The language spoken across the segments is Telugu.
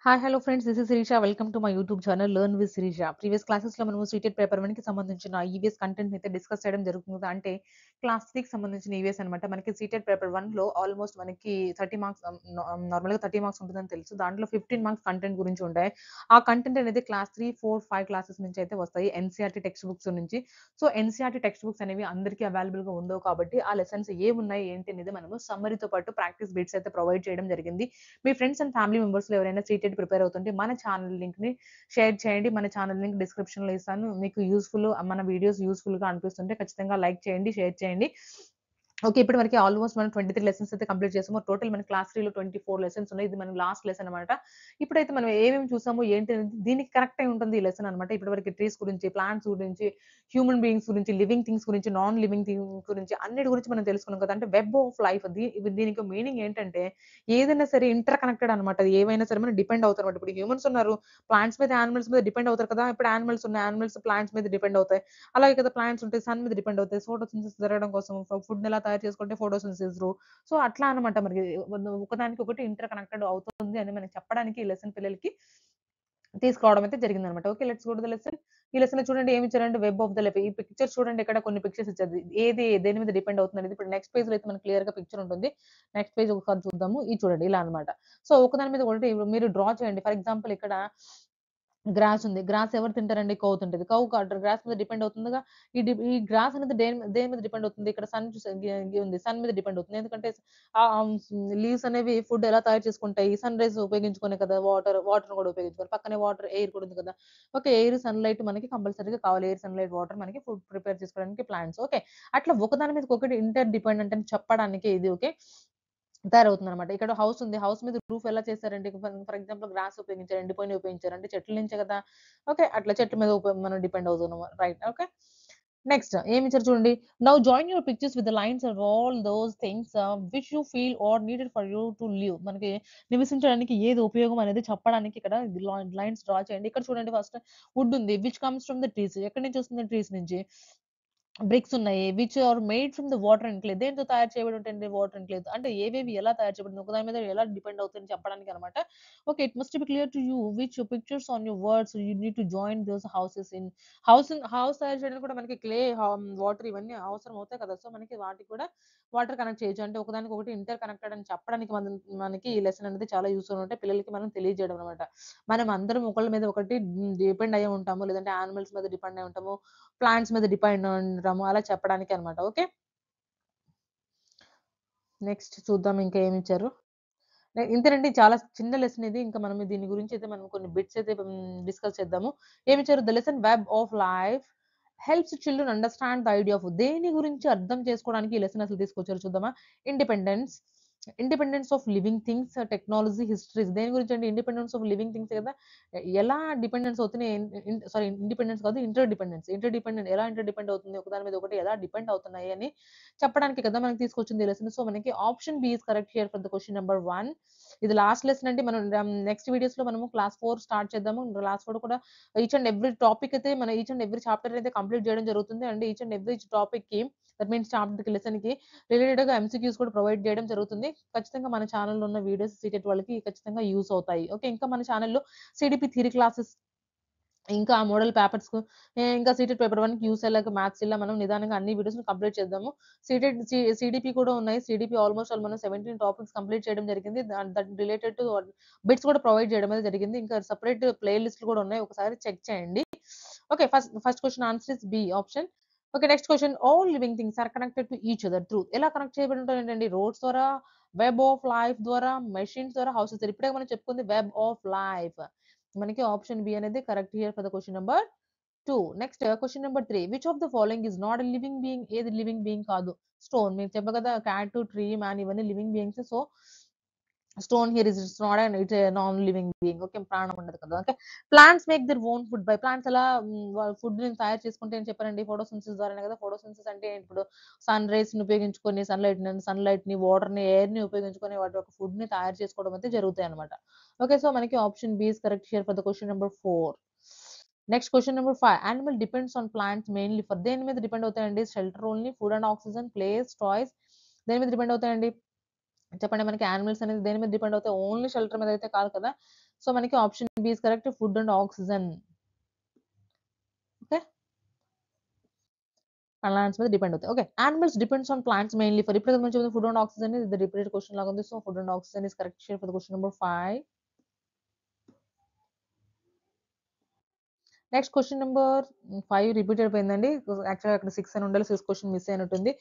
Hi hello friends, this is Shirisha. Welcome to my YouTube channel learn with Shirisha. Previous క్లాసెస్లో మనము సీటెడ్ పేపర్ 1 కి సంబంధించిన ఈవీఎస్ కంటెంట్ అయితే డిస్కస్ చేయడం జరుగుతుంది. అంటే క్లాస్ 3 కి సంబంధించిన ఈవీఎస్ అనమాట. మనకి సీటెడ్ పేపర్ 1లో ఆల్మోస్ట్ మనకి 30 మార్క్స్, నార్మల్గా 30 మార్క్స్ ఉంటుందని తెలుసు. దాంట్లో 15 మార్క్స్ కంటెంట్ గురించి ఉంటాయి. ఆ కంటెంట్ అనేది క్లాస్ 3, 4, 5 క్లాసెస్ నుంచి అయితే వస్తాయి, ఎన్సీఆర్టీ టెక్స్ట్ బుక్స్ నుంచి. సో ఎన్సీఆర్టీ టెక్స్ట్ బుక్స్ అనేవి అందరికీ అవైలబుల్గా ఉండవు కాబట్టి ఆ లెసన్స్ ఏమున్నాయి ఏంటి అనేది మనము సమ్మరీతో పాటు ప్రాక్టీస్ బిట్స్ అయితే ప్రొవైడ్ చేయడం జరిగింది. మీ ఫ్రెండ్స్ అండ్ ఫ్యామిలీ మెంబర్స్‌లో ఎవరైనా సీటెడ్ ప్రిపేర్ అవుతుంటే మన ఛానల్ లింక్‌ని షేర్ చేయండి. మన ఛానల్ లింక్ డిస్క్రిప్షన్‌లో ఇస్తాను. మీకు మన వీడియోస్ యూజ్‌ఫుల్‌గా అనిపిస్తుంటే ఖచ్చితంగా లైక్ చేయండి, షేర్ చేయండి. ఓకే. ఇప్పటి వరకి ఆల్మోస్ట్ మనం 23 లెసన్స్ అయితే కంప్లీట్ చేసాము. టోటల్ మన క్లాస్ 3లో 24 లెసన్స్ ఉన్నాయి. ఇది మన లాస్ట్ లెసన్ అనమాట. ఇప్పుడైతే మనం ఏమేమి చూసాము ఏంటి అనేది దీనికి కనెక్ట్ అయి ఉంటుంది ఈ లెసన్ అనమాట. ఇప్పటివరకు ట్రీస్ గురించి, ప్లాంట్స్ గురించి, హ్యూమన్ బీయింగ్స్ గురించి, లివింగ్ థింగ్స్ గురించి, నాన్ లివింగ్ థింగ్స్ గురించి అన్నిటి గురించి మనం తెలుసుకున్నాం కదా! అంటే వెబ్ ఆఫ్ లైఫ్ దీనికి మీనింగ్ ఏంటంటే ఏదైనా సరే ఇంటర్ కనెక్టెడ్ అనమాట. అది ఏవైనా సరే మనం డిపెండ్ అవుతారన్నమాట. ఇప్పుడు హ్యూమన్స్ ఉన్నారు. ప్లాంట్స్ మీద, యానిమల్స్ మీద డిపెండ్ అవుతారు కదా! ఇప్పుడు యానిమల్స్ ఉన్నాయి. యానిమల్స్ ప్లాంట్స్ మీద డిపెండ్ అవుతాయి. అలాగే కదా ప్లాంట్స్ ఉంటాయి. సన్ మీద డిపెండ్ అవుతాయి. ఫోటోసింథసిస్ జరగడం కోసం ఫుడ్‌ని ఎలా తయారు చేసుకుంటే ఫోటోసింథసిస్ త్రూ. సో, అట్లా అన్నమాట మనకి ఒకదానికొకటి ఇంటర్ కనెక్టెడ్ అవుతుంది అని మనకి చెప్పడానికి ఈ లెసన్ పిల్లలకి తీసుకురావడం అయితే జరిగిందనమాట. Okay. Let's go to the lesson. ఈ లెసన్‌లో చూడండి ఏమి ఇచ్చారంటే వెబ్ ఆఫ్ ద లైఫ్. ఈ పిక్చర్స్ చూడండి, ఇక్కడ కొన్ని పిక్చర్స్ ఇచ్చారు. ఏది దేని మీద డిపెండ్ అవుతుందనేది ఇప్పుడు నెక్స్ట్ పేజ్‌లో అయితే మనకు క్లియర్‌గా పిక్చర్ ఉంటుంది. నెక్స్ట్ పేజ్ ఒకసారి చూద్దాము. ఇది చూడండి ఇలా అన్నమాట. సో, ఒకదాని మీద ఒకటి మీరు డ్రా చేయండి. ఫర్ ఎగ్జాంపుల్ ఇక్కడ గ్రాస్ ఉంది. గ్రాస్ ఎవరు తింటారండి? కౌ తింటది. కౌ గ్రాస్ మీద డిపెండ్ అవుతుందిగా. ఈ గ్రాస్ అనేది దేని మీద డిపెండ్ అవుతుంది? ఇక్కడ సన్ చూసా ఉంది. సన్ మీద డిపెండ్ అవుతుంది. ఎందుకంటే లీవ్స్ అనేవి ఫుడ్ ఎలా తయారు చేసుకుంటాయి? సన్ రైజ్ ఉపయోగించుకునే కదా! వాటర్‌ని కూడా ఉపయోగించుకొని. పక్కనే ఎయిర్ కూడా ఉంది కదా! ఓకే. ఎయిర్, సన్‌లైట్ మనకి కంపల్సరీగా కావాలి. ఎయిర్, సన్‌లైట్, వాటర్ మనకి ఫుడ్ ప్రిపేర్ చేసుకోవడానికి ప్లాంట్స్. ఓకే. అట్లా ఒకదాని మీదకి ఒకటి ఇంటర్ డిపెండెంట్ అని చెప్పడానికి ఇది ఓకే. తయారవుతుందనమాట. ఇక్కడ హౌస్ ఉంది. హౌస్ మీద రూఫ్ ఎలా చేశారంటే ఫర్ ఎగ్జాంపుల్ గ్రాస్ ఉపయోగించారు, ఎండిపోయినవి ఉపయోగించారు. అంటే చెట్ల నుంచే కదా! ఓకే. అట్లా చెట్ల మీద మనం డిపెండ్ అవుతున్నాము. రైట్. ఓకే. నెక్స్ట్ ఏమిచ్చారు చూడండి. Now join your pictures with the lines of all those things which you feel are needed for you to live. మనకి నివసించడానికి ఏది ఉపయోగం అనేది చెప్పడానికి ఇక్కడ లైన్స్ డ్రా చేయండి. ఇక్కడ చూడండి ఫస్ట్ వుడ్ ఉంది. Which comes from the trees. ఎక్కడి నుంచి వస్తుంది? ట్రీస్ నుంచి. బ్రిక్స్ ఉన్నాయి. Which are made from the water and clay. దేనితో తయారు చేయబడి ఉంటాయండి? వాటర్ అండ్ క్లేతో. అంటే ఏవేవి ఎలా తయారు చేయబడింది? ఒకదాని మీద ఎలా డిపెండ్ అవుతుందని చెప్పడానికి అనమాట. Okay. It must be clear to you which pictures on your words you need to join those houses in house తయారు చేయడానికి కూడా మనకి క్లే, వాటర్ ఇవన్నీ అవసరం అవుతాయి కదా! సో, మనకి వాటికి కూడా వాటర్ కనెక్ట్ చేయొచ్చు. అంటే ఒకదానికొకటి ఇంటర్ కనెక్టెడ్ అని చెప్పడానికి మనకి ఈ లెసన్ అనేది చాలా యూజ్‌ఫుల్ ఉంటాయి. పిల్లలకి మనం తెలియజేయడం అనమాట. మనం అందరం ఒకళ్ళ మీద ఒకటి డిపెండ్ అయ్యి ఉంటాము. లేదంటే యానిమల్స్ మీద డిపెండ్ అయ్యి ఉంటాము. ప్లాంట్స్ మీద డిపెండ్ ఉండడము అలా చెప్పడానికి అన్నమాట. ఓకే. నెక్స్ట్ చూద్దాం ఇంకా ఏమిచ్చారు. ఇంతేనండి, చాలా చిన్న లెసన్ ఇది. ఇంకా మనం దీని గురించి అయితే మనం కొన్ని బిట్స్ అయితే డిస్కస్ చేద్దాము. ఏమిచ్చారు? The lesson web of life helps children understand the idea of దేని గురించి అర్థం చేసుకోవడానికి ఈ లెసన్ అసలు తీసుకొచ్చారో చూద్దామా? Independence. Independence of living things, technology, histories. దేని గురించండి? ఇండిపెండెన్స్ ఆఫ్ లివింగ్ థింగ్స్ కదా! ఎలా డిపెండెన్స్ అవుతున్నాయి? సారీ, ఇండిపెండెన్స్ కాదు, ఇంటర్ డిపెండెన్స్. ఎలా ఇంటర్ డిపెండ్ అవుతుంది? ఒకదాని మీద ఒకటి ఎలా డిపెండ్ అవుతున్నాయి అని చెప్పడానికి కదా మనకి తీసుకొచ్చింది ఈ లెసన్. సో, మనకి option B is correct here for the question number 1. ఇది లాస్ట్ లెసన్ అండి. మనం నెక్స్ట్ వీడియోస్‌లో మనము క్లాస్ 4 స్టార్ట్ చేద్దాము. క్లాస్ 4 కూడా ఈచ్ అండ్ ఎవ్రీ టాపిక్ అయితే మన ఈచ్ అండ్ ఎవ్రీ చాప్టర్ అయితే కంప్లీట్ చేయడం జరుగుతుంది. అండ్ ఈచ్ అండ్ ఎవ్రీ టాపిక్‌కి దట్ మీన్స్ చాప్టర్‌కి, లెసన్‌కి రిలేటెడ్‌గా ఎంసీక్యూస్ కూడా ప్రొవైడ్ చేయడం జరుగుతుంది. ఖచ్చితంగా మన ఛానెల్‌లో ఉన్న వీడియోస్ సీటెట్ వాళ్ళకి ఖచ్చితంగా యూజ్ అవుతాయి. ఓకే. ఇంకా మన ఛానెల్‌లో సీడీపీ థియరీ క్లాసెస్, ఇంకా ఆ మోడల్ పేపర్స్‌కు ఇంకా సీటెట్ పేపర్ 1కి యూజ్ అయ్యేలాగా మ్యాథ్స్ ఇలా మనం నిదానంగా అన్ని వీడియోస్‌ని కంప్లీట్ చేద్దాము. సీడీపీ కూడా ఉన్నాయి. సీడీపీ ఆల్మోస్ట్ ఆల్ మనం 17 టాపిక్స్ కంప్లీట్ చేయడం జరిగింది. దట్ రిలేటెడ్ టు బిట్స్ కూడా ప్రొవైడ్ చేయడం అనేది జరిగింది. ఇంకా సెపరేట్ ప్లే లిస్ట్‌లు కూడా ఉన్నాయి. ఒకసారి చెక్ చేయండి. Okay. First question answer is B option. Okay. Next question. All living things are connected to each other through. ఎలా కనెక్ట్ చేయబడి ఉంటాయంటండి? రోడ్స్ ద్వారా, వెబ్ ఆఫ్ లైఫ్ ద్వారా, మెషిన్స్ ద్వారా, హౌసెస్ ద్వారా. ఇప్పుడే మనం చెప్పుకుంది వెబ్ ఆఫ్ లైఫ్. మనకి ఆప్షన్ బి అనేది correct here for the question number 2. Next question number 3. Which of the following is not a living being. ఏది లివింగ్ బీయింగ్ కాదు? స్టోన్. మీకు చెప్పా కదా! క్యాట్, ట్రీ, మ్యాన్ ఇవన్నీ living beings. So, stone here is it's not and it's non living being. Okay. ప్రాణం ఉండదు కదా! Okay. Plants make their own food by. Plants ఎలా వాళ్ళ ఫుడ్‌ని తయారు చేసుకుంటే అని చెప్పారండి? ఫోటోసింథసిస్ ద్వారానే కదా! ఫోటోసింథసిస్ అంటే ఇప్పుడు సన్ రేస్‌ని ఉపయోగించుకొని సన్‌లైట్‌ని, వాటర్‌ని, ఎయిర్‌ని ఉపయోగించుకొని వాటి యొక్క ఫుడ్‌ని తయారు చేసుకోవడం అయితే జరుగుతాయన్నమాట. ఓకే. సో, మనకి option B is correct here for the question number 4. Next question number 5. Animal depends on plants mainly for దేని మీద డిపెండ్ అవుతాయండి? Shelter only, food and oxygen, place, toys, దేని మీద డిపెండ్ అవుతాయండి? చెప్పండి మనకి యానిమల్స్ అనేది దేని మీద డిపెండ్ అవుతాయి? ఓన్లీ షెల్టర్ మీద అయితే కాదు కదా. సో మనకి option B is correct, food and oxygen. Okay, plants మీద డిపెండ్ అవుతాయి. Okay, animals depends on plants mainly for, ఇప్పుడు మనం ఫుడ్ అండ్ ఆక్సిజన్ ఇది రిపీటెడ్ క్వశ్చన్ లాగా ఉంది. So food and oxygen is correct for the question number 5. Next question number 5 repeat అయిపోయిందండి. యాక్చువల్‌గా అక్కడ 6 అని ఉండాలి. 6 క్వశ్చన్ మిస్ అయినట్టుంది.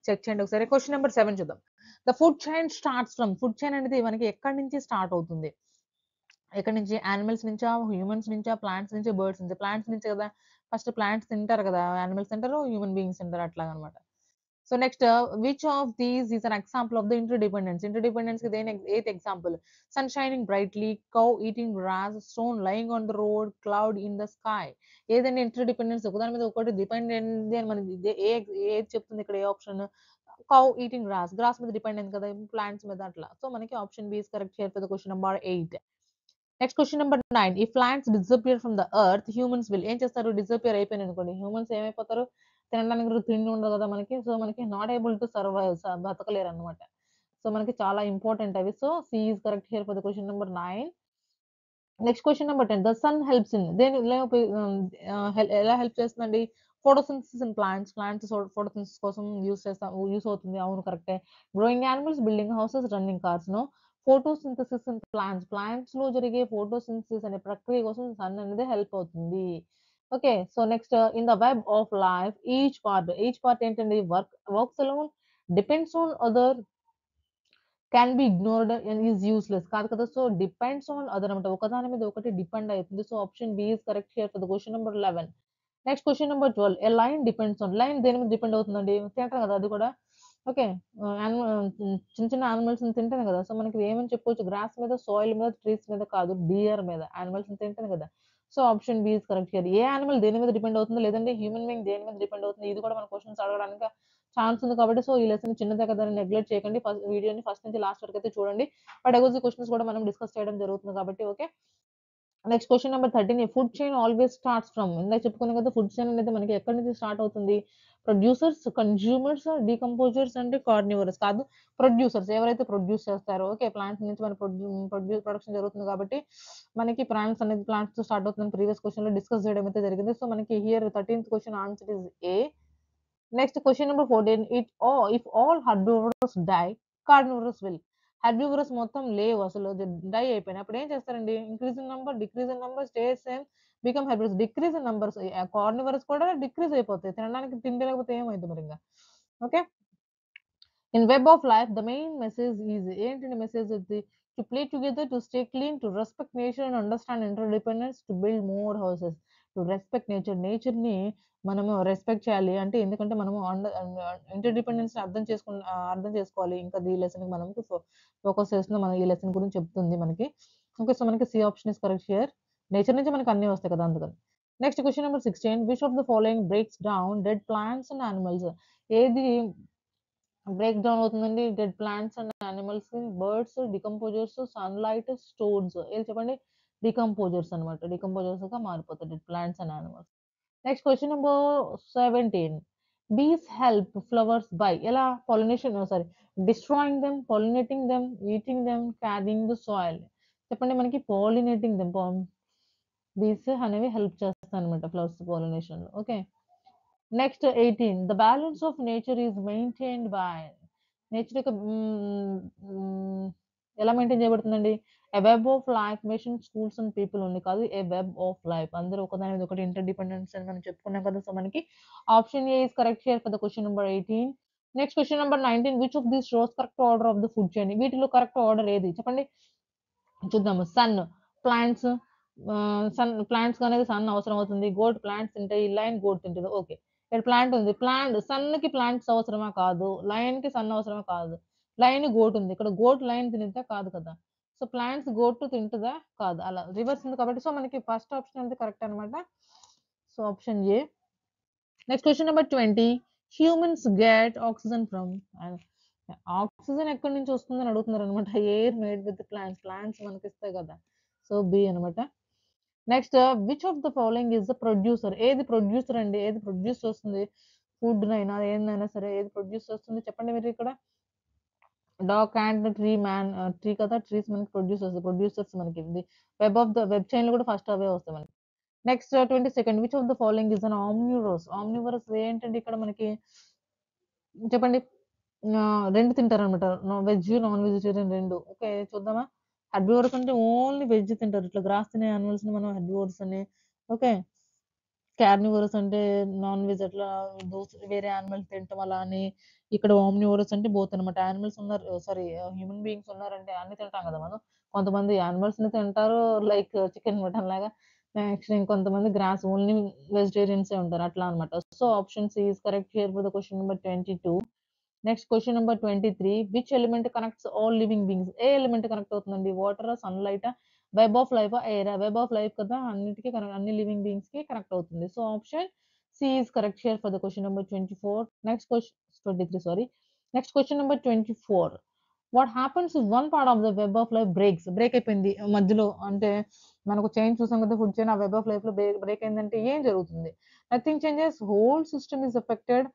చెక్ చేయండి ఒకసారి. క్వశ్చన్ నెంబర్ 7 చూద్దాం. The food chain starts from, food chain అనేది మనకి ఎక్కడి నుంచి స్టార్ట్ అవుతుంది? ఎక్కడి నుంచి? యానిమల్స్ నుంచా? హ్యూమన్స్ నుంచా? ప్లాంట్స్ నుంచా? బర్డ్స్ నుంచా? ప్లాంట్స్ నుంచే కదా. ఫస్ట్ ప్లాంట్స్ తింటారు కదా. యానిమల్స్ తింటారు, హ్యూమన్ బీయింగ్స్ తింటారు అట్లాగనమాట. So next, which of these is an example of the interdependence? ఇంటర్‌డిపెండెన్స్‌కి ఏది example? Sun shining brightly, cow eating grass, stone lying on the road, cloud in the sky. ఏదండి ఇంటర్‌డిపెండెన్స్? ఒకదాని మీద ఒకటి డిపెండ్ అయింది అని మనకి ఏది చెప్తుంది ఇక్కడ? ఏ option? Cow eating grass. Grass మీద డిపెండ్ అయింది కదా ప్లాంట్స్ మీద అట్లా. సో మనకి option B is correct here for the question number 8. Next question number 9. If plants disappear from the earth, humans will, ఏం చేస్తారు? డిసపియర్ అయిపోయినాయనుకోండి, హ్యూమన్స్ ఏమైపోతారు? తినడానికి కూడా తిండి ఉండదు కదా మనకి. సో మనకి నాట్ ఏబుల్ టు సర్వైవ్, బతకలేరన్నమాట. సో మనకి చాలా ఇంపార్టెంట్ అవి. So C is correct here for the question number 9. Next question number 10. The sun helps in, ఎలా హెల్ప్ చేస్తుందండి? Photosynthesis in plants. Plants photosynthesis కోసం యూస్ అవుతుంది. అవును, కరెక్టే. Growing animals, building houses, running cars. No. Photosynthesis in plants, plants లో జరిగే ఫోటోసింథసిస్ అనే ప్రక్రియ కోసం సన్ అనేది హెల్ప్ అవుతుంది. Okay, so next, in the web of life each part ఏంటండి? Works alone, depends on other, can be ignored and is useless కాదు కదా. సో డిపెండ్స్ ఆన్ అదర్ అనమాట. ఒకదాని మీద ఒకటి డిపెండ్ అవుతుంది. So option B is correct here for the question number 11. Next question number 12. A lion depends on, lion దేని మీద డిపెండ్ అవుతుందండి? తింటాం కదా అది కూడా. ఓకే, చిన్న చిన్న యానిమల్స్ తింటాను కదా. సో మనకి ఏమని చెప్పుకోవచ్చు? గ్రాస్ మీద, సాయిల్ మీద, ట్రీస్ మీద కాదు, డియర్ మీద, యానిమల్స్ తింటాను కదా. So option B is correct here. A animal దేని మీద డిపెండ్ అవుతుంది, లేదంటే హ్యూమన్ బీయింగ్ దేని మీద డిపెండ్ అవుతుంది? ఇది కూడా మన క్వశ్చన్స్ అడగడానికి ఛాన్స్ ఉంది కాబట్టి, సో ఈ లెసన్ చిన్నదే కదా అని నెగ్లెక్ట్ చేయకండి. వీడియోని ఫస్ట్ నుంచి లాస్ట్ వరకు అయితే చూడండి. బట్ ఎగోజీ క్వశ్చన్స్ కూడా మనం డిస్కస్ చేయడం జరుగుతుంది కాబట్టి. Okay, next question number 13. Food chain always starts from, ఇందాక చెప్పుకున్నాం కదా. ఫుడ్ చైన్ అనేది మనకి ఎక్కడి నుంచి స్టార్ట్ అవుతుంది? ప్రొడ్యూసర్స్, కన్జ్యూమర్స్, డీకంపోజర్స్ అంటే కార్నివరస్ కాదు. ప్రొడ్యూసర్స్ ఎవరైతే ప్రొడ్యూస్ చేస్తారో, ఓకే, ప్లాంట్స్ నుంచి మన ప్రొడక్షన్ జరుగుతుంది కాబట్టి మనకి ప్లాంట్స్ స్టార్ట్ అవుతుందని ప్రీవియస్ క్వశ్చన్ లో డిస్కస్ చేయడం అయితే జరిగింది. సో మనకి here 13th question answer is A. Next question number 14. If all herbivorous die, carnivorous will. Herbivorous మొత్తం లేవు అసలు, డై అయిపోయినాయి. అప్పుడు ఏం చేస్తారండి? Increase in number, decrease in number, stay same, become herbivorous. Decrease in numbers, carnivorous కూడా డిక్రీజ్ అయిపోతాయి. తినడానికి తిండి లేకపోతే ఏమైంది మరి ఇంకా. Okay, in web of life the main message is, ఏంటంటే మెసేజ్ ఇది? To play together, to stay clean, to respect nature and understand interdependence, to build more houses. To respect nature, nature ని మనము రెస్పెక్ట్ చేయాలి. అంటే ఎందుకంటే మనము ఇంటర్డిపెండెన్స్ అర్థం చేసుకోవాలి. ఇంకా ఈ లెసన్ మనకి ఫోకస్ చేస్తుంది. మనం ఈ లెసన్ గురించి చెప్తుంది మనకి. ఓకే, సో మనకి C option is correct here. Nature నుంచి మనకి అన్ని వస్తాయి కదా అందుకని. Next question number 16. Which of the following breaks down dead plants and animals? ఏది బ్రేక్ డౌన్ అవుతుందండి? Dead plants and animals, birds, decomposers, sunlight, stones. ఏది చెప్పండి? డికంపోజర్స్ అనమాట. డికంపోజర్స్ గా మారిపోతాయి dead plants and animals. Next question number 17. Bees help flowers by, ఎలా? Pollination, sorry, destroying them, pollinating them, eating them, carrying the soil. చెప్పండి మనకి పాలినేటింగ్ దెమ్, బీస్ అనేవి హెల్ప్ చేస్తాయి అనమాట ఫ్లవర్స్ పాలినేషన్ లో. Okay, next 18. The balance of nature is maintained by, nature యొక్క ఎలా మెయింటైన్ చేయబడుతుందండి? A web of life, machine, schools and people ఉంది కాదు. ఏ వెబ్ ఆఫ్ లైఫ్, అందరూ ఒకదాని మీద ఒకటి ఇంటర్డిపెండెన్స్ అని మనం చెప్పుకున్నాం కదా. సో మనకి option A is correct here for the question number 18. Next question number 19. Which of this shows correct order of the food chain? వీటిలో కరెక్ట్ ఆర్డర్ ఏది చెప్పండి? చూద్దాము. సన్, ప్లాంట్స్, ప్లాంట్స్ అనేది సన్ అవసరం అవుతుంది. గోట్ ప్లాంట్స్ తింటాయి, లైన్ గోట్ తింటుంది. ఓకే, ఇక్కడ ప్లాంట్ ఉంది. సన్ కి ప్లాంట్స్ అవసరమా? కాదు. లైన్ కి సన్ అవసరమా? కాదు. లైన్ గోట్ ఉంది. ఇక్కడ గోట్ లైన్ తింటుందా? కాదు కదా. సో ప్లాంట్స్ గోట్ తింటుందా? కాదు. అలా రివర్స్ ఉంది కాబట్టి సో మనకి ఫస్ట్ ఆప్షన్ అనేది కరెక్ట్ అనమాట. So option A. Next question number 20. Humans get oxygen from, oxygen ఎక్కడి నుంచి వస్తుందని అడుగుతున్నారు అనమాట. Air made with plants, plants మనకి ఇస్తాయి కదా. సో బి అనమాట. Next which of the following is the producer? ఏది ప్రొడ్యూసర్ అండి? ఏది ప్రొడ్యూస్ చేస్తుంది? ఫుడ్‌నైనా ఏందైనా సరే ఏది ప్రొడ్యూస్ చేస్తుంది చెప్పండి మీరు ఇక్కడ? Dog and tree man tree కదా! ట్రీస్ మనకి ప్రొడ్యూసర్స్ మనకి ఇది. వెబ్ చైన్‌లో కూడా ఫస్ట్ అవే వస్తాయి మనకి. Next 22nd which of the following is an omnivorous? Omnivorous ఏంటండి ఇక్కడ మనకి? చెప్పండి. 2 తింటారనమాట. Veg, non vegetarian 2. ఓకే. చూద్దామా? హెర్బివోరస్ అంటే ఓన్లీ వెజ్ తింటారు. ఇట్లా గ్రాస్ తినే యానిమల్స్‌ని మనం హెర్బివోరస్ అని. ఓకే. కార్నివోరస్ అంటే నాన్ వెజ్ అట్లా వేరే యానిమల్స్ తింటం అలా అని. ఇక్కడ ఓమ్నివోరస్ అంటే బోత్ అనమాట. యానిమల్స్ ఉన్నారు సారీ హ్యూమన్ బీయింగ్స్ ఉన్నారంటే అన్ని తింటాం కదా మనం. కొంతమంది యానిమల్స్‌ని తింటారు లైక్ చికెన్, మటన్ లాగా. నెక్స్ట్ ఇంకొంతమంది గ్రాస్ ఓన్లీ వెజిటేరియన్సే ఉంటారు. అట్లా అనమాట. So, option C is correct here for the question number 22. Next question number 23 which element connects all living beings? ఏ ఎలిమెంట్ కనెక్ట్ అవుతుందండి? వాటరా? సన్‌లైటా? వెబ్ ఆఫ్ లైఫా? ఎయిరా? వెబ్ ఆఫ్ లైఫ్ కదా! అన్నిటికి అన్ని లివింగ్ బీయింగ్స్‌కి కనెక్ట్ అవుతుంది. So, option C is correct here for the question number 24. Next question 23 sorry. Next question number 24 what happens if one part of the web of life break అయిపోయింది మధ్యలో అంటే మనకు చైన్ చూసాం కదా! ఫుడ్ చైన్ ఆ వెబ్ ఆఫ్ లైఫ్‌లో బ్రేక్ అయిందంటే ఏం జరుగుతుంది? Nothing changes whole system is affected.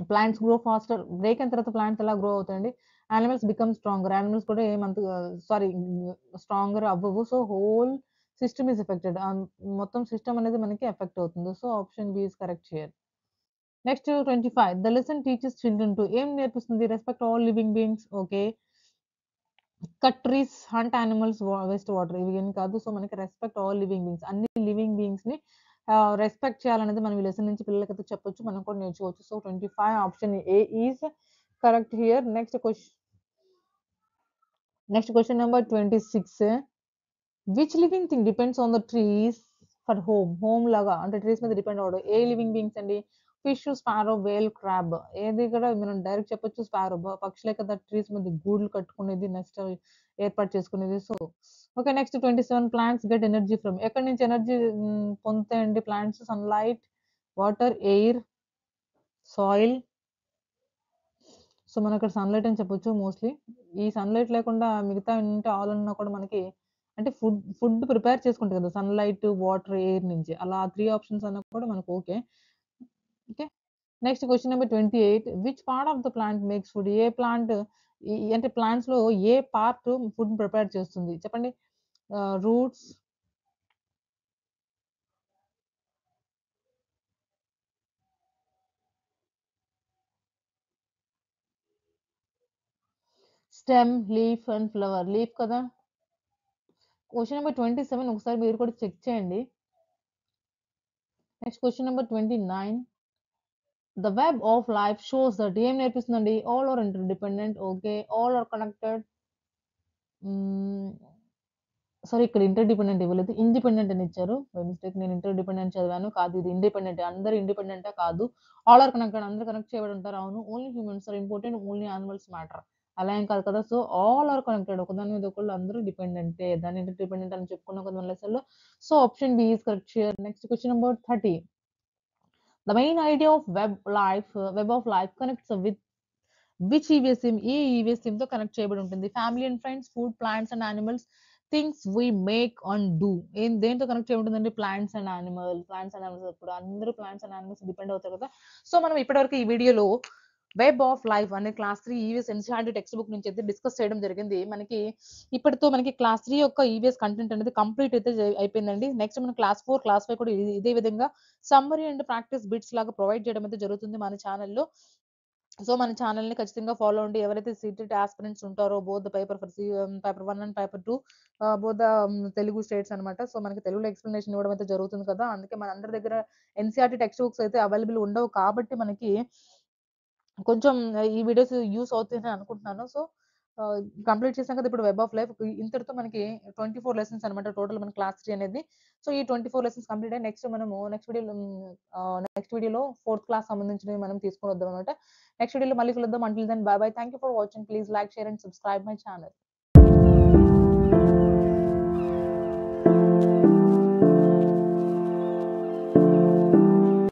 Plants grow faster. Break అయిన తర్వాత ప్లాంట్స్ ఎలా గ్రో అవుతాయండి? Animals become stronger. యానిమల్స్ కూడా ఏమంత సారీ స్ట్రాంగర్ అవ్వవు. So, whole system is affected. మొత్తం సిస్టమ్ అనేది మనకి ఎఫెక్ట్ అవుతుంది. So, option B is correct here. Next 25 the lesson teaches children to ఏం నేర్పిస్తుంది? Respect all living beings. Okay. Cut trees, hunt animals, waste water ఇవి ఏం కాదు. సో, మనకి రెస్పెక్ట్ ఆల్ లివింగ్ బీయింగ్స్. అన్ని లివింగ్ బీయింగ్స్‌ని రెస్పెక్ట్ చేయాలనేది మనం ఈ లెసన్ నుంచి పిల్లలకైతే చెప్పొచ్చు. మనం కూడా నేర్చుకోవచ్చు. So, 25 option A is correct here. Next question number 26 which living thing depends on the trees for home? Home లాగా అంటే ట్రీస్ మీద డిపెండ్ అవ్వడం. ఏ లివింగ్ బీయింగ్స్ అండి? ఫిష్, స్పారో, వేల్, క్రాబ్. ఏది కూడా మనం డైరెక్ట్ చెప్పొచ్చు స్పారో. పక్షులే కదా ట్రీస్ మీద గూడ్లు కట్టుకునేది, నెక్స్ట్ ఏర్పాటు చేసుకునేది. So, okay. Next 27 plants get energy from ఎక్కడి నుంచి ఎనర్జీ పొందుతాయండి plants? Sunlight, water, air, soil. So, మనక్కడ సన్‌లైట్ అని చెప్పొచ్చు మోస్ట్‌లీ. ఈ సన్‌లైట్ లేకుండా మిగతావన్నీ ఆల్ అన్నా కూడా మనకి అంటే ఫుడ్ ప్రిపేర్ చేసుకుంటాం కదా! సన్‌లైట్, వాటర్, ఎయిర్ నుంచి. అలా 3 ఆప్షన్స్ అన్నా కూడా మనకు okay. Okay. Next question number 28 which part of the plant makes food? ఏ ప్లాంట్ అంటే ప్లాంట్స్‌లో ఏ పార్ట్ ఫుడ్ ప్రిపేర్ చేస్తుంది? చెప్పండి. Roots, stem, leaf and flower. Leaf కదా! క్వెషన్ నంబర్ 27 ఒకసారి మీరు కూడా చెక్ చేయండి. Next question number 29 the web of life shows that ఏం నేర్పిస్తుందండి? All are interdependent. Okay. All are connected. Hmm. Sorry ఇక్కడ ఇంటర్‌డిపెండెంట్ ఇవ్వలేదు. ఇండిపెండెంట్ అని ఇచ్చారు. బై మిస్టేక్ నేను ఇంటర్‌డిపెండెంట్ చదివాను. కాదు ఇది ఇండిపెండెంటే. అందరూ ఇండిపెండెంటా? కాదు. ఆల్ ఆర్ కనెక్టెడ్ అందరూ కనెక్ట్ చేయబడి ఉంటారు. అవును. Only humans are important. Only animals matter. అలా ఏం కాదు కదా! So, all are connected. ఒకదాని మీద ఒకళ్ళు అందరూ డిపెండెంటే. దాన్ని ఇంటర్‌డిపెండెంట్ అని చెప్పుకున్నాం కదా! మన లెసన్‌లో. So, option B is correct here. Next question number 30 the main idea of web of life connects with which EVS theme? ఏ ఈవీఎస్ థీమ్‌తో కనెక్ట్ చేయబడి ఉంటుంది? Family and friends, food, plants and animals, things we make and do. దేనితో కనెక్ట్ చేయబడి ఉంటుందండి? Plants and animals. ఇప్పుడు అందరూ ప్లాంట్స్ అండ్ యానిమల్స్ డిపెండ్ అవుతారు కదా! సో, మనం ఇప్పటివరకు ఈ వీడియోలో వెబ్ ఆఫ్ లైఫ్ అనే class 3 EVS NCERT text book నుంచి అయితే డిస్కస్ చేయడం జరిగింది. ఇప్పటితో మనకి క్లాస్ 3 యొక్క ఈవీఎస్ కంటెంట్ అనేది కంప్లీట్ అయితే అయిపోయిందండి. నెక్స్ట్ మనం క్లాస్ 4, క్లాస్ 5 కూడా ఇదే విధంగా సమ్మరీ అండ్ ప్రాక్టీస్ బిట్స్ లాగా ప్రొవైడ్ చేయడం అయితే జరుగుతుంది మన ఛానెల్‌లో. సో, మన ఛానెల్‌ని ఖచ్చితంగా ఫాలో అవ్వండి. ఎవరైతే సీటెట్ యాస్పిరెంట్స్ ఉంటారో both the paper 1 and paper 2 both the Telugu states అన్నమాట. సో, మనకి తెలుగులో ఎక్స్‌ప్లనేషన్ ఇవ్వడం అయితే జరుగుతుంది కదా! అందుకే మనందరి దగ్గర ఎన్‌సీఈఆర్‌టీ టెక్స్ట్ బుక్స్ అయితే అవైలబుల్ ఉండవు కాబట్టి మనకి కొంచెం ఈ వీడియోస్ యూజ్ అవుతాయని అనుకుంటున్నాను. సో, ఆహ్, కంప్లీట్ చేసాం కదా! ఇప్పుడు వెబ్ ఆఫ్ లైఫ్ ఇంతటితో మనకి 24 లెసన్స్ అన్నమాట. టోటల్ మన క్లాస్ 3 అనేది. సో, ఈ 24 లెసన్స్ కంప్లీట్ అయ్యి నెక్స్ట్ వీడియోలో ఫోర్త్ క్లాస్ సంబంధించినవి మనం తీసుకొని వద్దాం అన్నమాట. నెక్స్ట్ వీడియోలో మళ్ళీ కలుద్దాం. Until then bye bye. Thank you for watching. Please like, share and subscribe my channel.